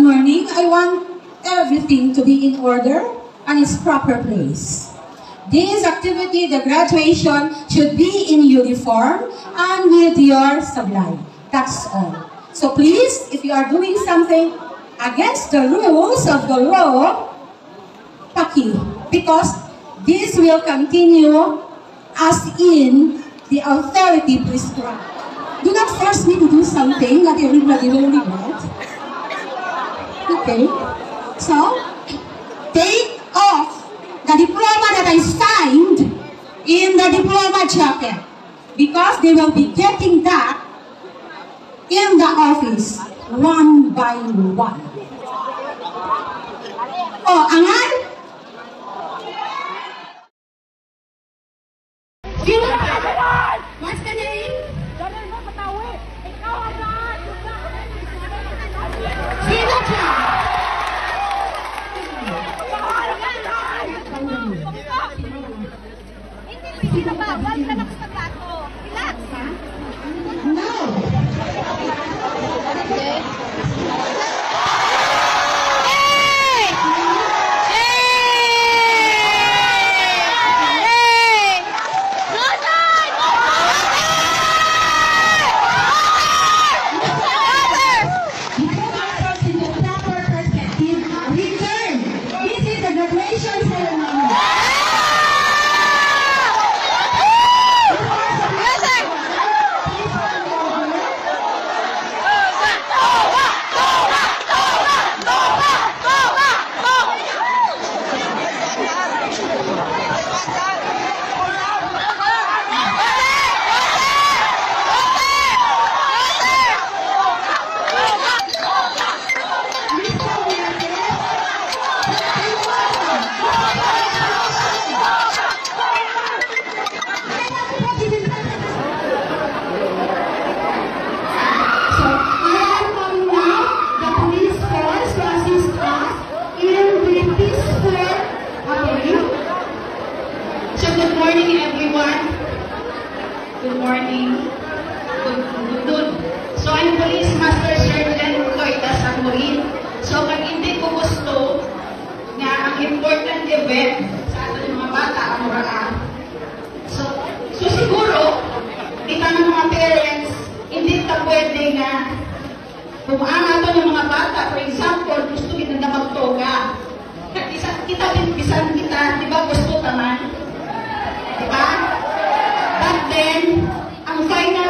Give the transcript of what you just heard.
morning, I want everything to be in order and its proper place. This activity, the graduation, should be in uniform and with your sublime. That's all. So please, if you are doing something against the rules of the law, paki, because this will continue as in the authority prescribed. Do not force me to do something that everybody will regret. Okay? So, take off the diploma that I signed in the diploma jacket because they will be getting that in the office one by one. Oh, angan? What's the name? Sino siya? Sino ba? Huwag ka nakapagbato. Relax, ha? No. Good morning, everyone. Good morning. Good. So, I'm Police Master Sergeant Loida Samuel. So, pag hindi ko gusto na ang important event sa ating mga bata ang muraan. So siguro, kita ng mga parents, hindi ta pwede na pumaan nato ng mga bata. For example, gusto kita na magtoga. Bisan kita, di ba gusto naman? Diba? But then, ang final